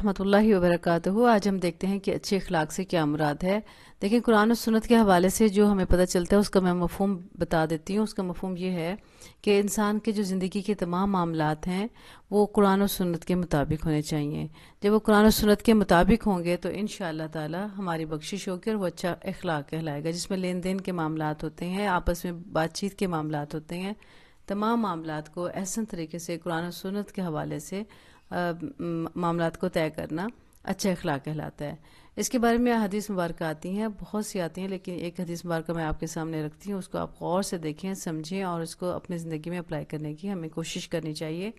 ورحمۃ اللہ وبرکاتہ۔ آج ہم دیکھتے ہیں کہ اچھے اخلاق سے کیا مراد ہے۔ دیکھیں، قرآن و سنت کے حوالے سے جو ہمیں پتہ چلتا ہے اس کا میں مفہوم بتا دیتی ہوں۔ اس کا مفہوم یہ ہے کہ انسان کے جو زندگی کے تمام معاملات ہیں وہ قرآن و سنت کے مطابق ہونے چاہیے۔ جب وہ قرآن و سنت کے مطابق ہوں گے تو انشاءاللہ تعالی ہماری بخشش ہوگی اور وہ اچھا اخلاق کہلائے گا، جس میں لین دین کے معاملات ہوتے ہیں، آپس میں بات چیت کے معاملات ہوتے ہیں۔ تمام معاملات کو احسن طریقے سے قرآن و سنت کے حوالے سے معاملات کو طے کرنا اچھا اخلاق کہلاتا ہے۔ اس کے بارے میں حدیث مبارکہ آتی ہیں، بہت سی آتی ہیں، لیکن ایک حدیث مبارکہ میں آپ کے سامنے رکھتی ہوں، اس کو آپ غور سے دیکھیں، سمجھیں اور اس کو اپنی زندگی میں اپلائی کرنے کی ہمیں کوشش کرنی چاہیے،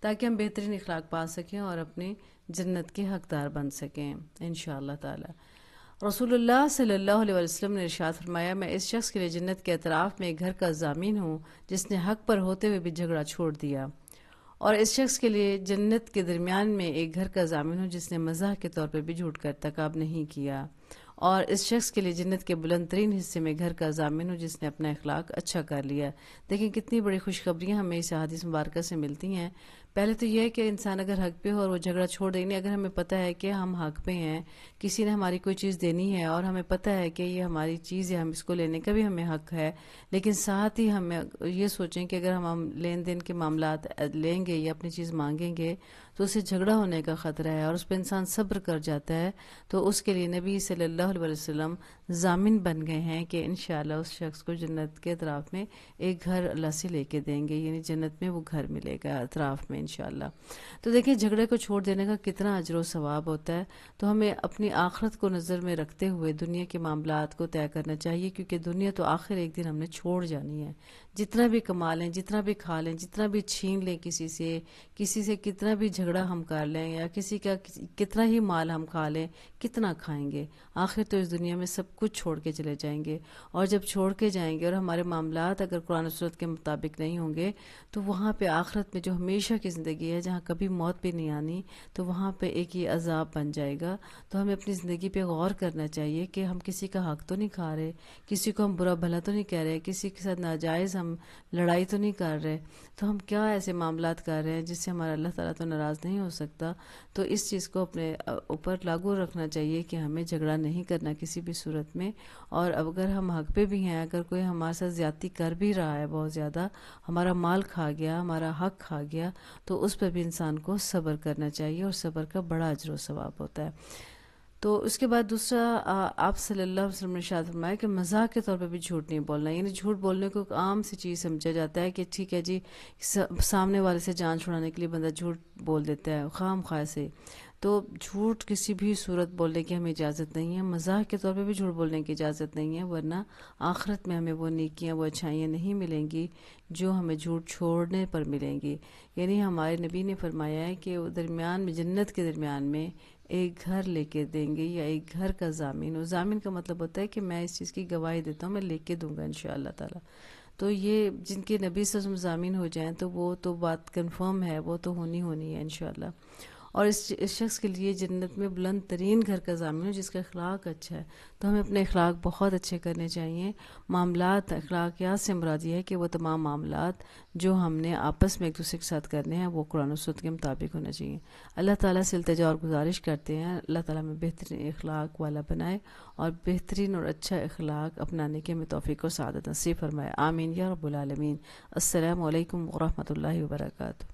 تاکہ ہم بہترین اخلاق پا سکیں اور اپنی جنت کے حقدار بن سکیں انشاءاللہ تعالی۔ رسول اللہ صلی اللہ علیہ وسلم نے ارشاد فرمایا، میں اس شخص کے لیے جنت کے اطراف میں ایک گھر کا ضامن ہوں جس نے حق پر ہوتے ہوئے بھی جھگڑا چھوڑ دیا، اور اس شخص کے لیے جنت کے درمیان میں ایک گھر کا ضامن ہوں جس نے مزاح کے طور پر بھی جھوٹ کا ارتکاب نہیں کیا، اور اس شخص کے لیے جنت کے بلند ترین حصے میں گھر کا ضامن ہوں جس نے اپنا اخلاق اچھا کر لیا۔ دیکھیں کتنی بڑی خوشخبریاں ہمیں اس حدیث مبارکہ سے ملتی ہیں۔ پہلے تو یہ ہے کہ انسان اگر حق پہ ہو اور وہ جھگڑا چھوڑ دے، نہیں، اگر ہمیں پتہ ہے کہ ہم حق پہ ہیں، کسی نے ہماری کوئی چیز دینی ہے اور ہمیں پتہ ہے کہ یہ ہماری چیز ہے، ہم اس کو لینے کا بھی ہمیں حق ہے، لیکن ساتھ ہی ہمیں یہ سوچیں کہ اگر ہم لین دین کے معاملات لیں گے یا اپنی چیز مانگیں گے تو اسے جھگڑا ہونے کا خطرہ ہے، اور اس پہ انسان صبر کر جاتا ہے، تو اس کے لیے نبی صلی اللہ علیہ وسلم ضامن بن گئے ہیں کہ انشاءاللہ اس شخص کو جنت کے اطراف میں ایک گھر اللہ سے لے کے دیں گے، یعنی جنت میں وہ گھر ملے گا اطراف میں انشاءاللہ۔ تو دیکھیں جھگڑے کو چھوڑ دینے کا کتنا اجر و ثواب ہوتا ہے، تو ہمیں اپنی آخرت کو نظر میں رکھتے ہوئے دنیا کے معاملات کو طے کرنا چاہیے، کیونکہ دنیا تو آخر ایک دن ہم نے چھوڑ جانی ہے۔ جتنا بھی کما لیں، جتنا بھی کھا لیں، جتنا بھی چھین لیں کسی سے کتنا بھی جھگڑا ہم کر لیں، یا کسی کا کتنا ہی مال ہم کھا لیں، کتنا کھائیں گے، آخر تو اس دنیا میں سب کچھ چھوڑ کے چلے جائیں گے، اور جب چھوڑ کے جائیں گے اور ہمارے معاملات اگر قرآن و سنت کے مطابق نہیں ہوں گے تو وہاں پہ آخرت میں جو ہمیشہ کی زندگی ہے، جہاں کبھی موت بھی نہیں آنی، تو وہاں پہ ایک یہ عذاب بن جائے گا۔ تو ہمیں اپنی زندگی پہ غور کرنا چاہیے کہ ہم کسی کا حق تو نہیں کھا رہے، کسی کو ہم برا بھلا تو نہیں کہہ رہے، کسی کے ساتھ ناجائز ہم لڑائی تو نہیں کر رہے، تو ہم کیا ایسے معاملات کر رہے ہیں جس سے ہمارا اللہ تعالیٰ تو ناراض نہیں ہو سکتا۔ تو اس چیز کو اپنے اوپر لاگو رکھنا چاہیے کہ ہمیں جھگڑا نہیں کرنا کسی بھی صورت میں، اور اگر ہم حق پہ بھی ہیں، اگر کوئی ہمارے ساتھ زیادتی کر بھی رہا ہے، بہت زیادہ ہمارا مال کھا گیا، ہمارا حق کھا گیا، تو اس پہ بھی انسان کو صبر کرنا چاہیے، اور صبر کا بڑا اجر و ثواب ہوتا ہے۔ تو اس کے بعد دوسرا، آپ صلی اللہ علیہ وسلم نے ارشاد فرمایا کہ مزاح کے طور پہ بھی جھوٹ نہیں بولنا، یعنی جھوٹ بولنے کو ایک عام سی چیز سمجھا جاتا ہے کہ ٹھیک ہے جی، سامنے والے سے جان چھڑانے کے لیے بندہ جھوٹ بول دیتا ہے خواہ مخواہ سے، تو جھوٹ کسی بھی صورت بولنے کی ہمیں اجازت نہیں ہے، مزاح کے طور پہ بھی جھوٹ بولنے کی اجازت نہیں ہے، ورنہ آخرت میں ہمیں وہ نیکیاں، وہ اچھائیاں نہیں ملیں گی جو ہمیں جھوٹ چھوڑنے پر ملیں گی۔ یعنی ہمارے نبی نے فرمایا ہے کہ وہ درمیان میں، جنت کے درمیان میں ایک گھر لے کے دیں گے، یا ایک گھر کا ضامن، اور ضامن کا مطلب ہوتا ہے کہ میں اس چیز کی گواہی دیتا ہوں، میں لے کے دوں گا انشاءاللہ تعالی۔ تو یہ جن کے نبی صلی اللہ علیہ وسلم ضامن ہو جائیں تو وہ تو بات کنفرم ہے، وہ تو ہونی ہے انشاءاللہ۔ اور اس شخص کے لیے جنت میں بلند ترین گھر کا ضامن ہو جس کا اخلاق اچھا ہے، تو ہمیں اپنے اخلاق بہت اچھے کرنے چاہیے۔ معاملات اخلاقیات سے مراد یہ ہے کہ وہ تمام معاملات جو ہم نے آپس میں ایک دوسرے کے ساتھ کرنے ہیں وہ قرآن و سنت کے مطابق ہونا چاہیے۔ اللہ تعالیٰ سے التجا اور گزارش کرتے ہیں اللہ تعالیٰ میں بہترین اخلاق والا بنائے، اور بہترین اور اچھا اخلاق اپنانے کے ہمیں توفیق و سعادت نصیب فرمائے، آمین یا رب العالمین۔ السلام علیکم ورحمۃ اللہ وبرکاتہ۔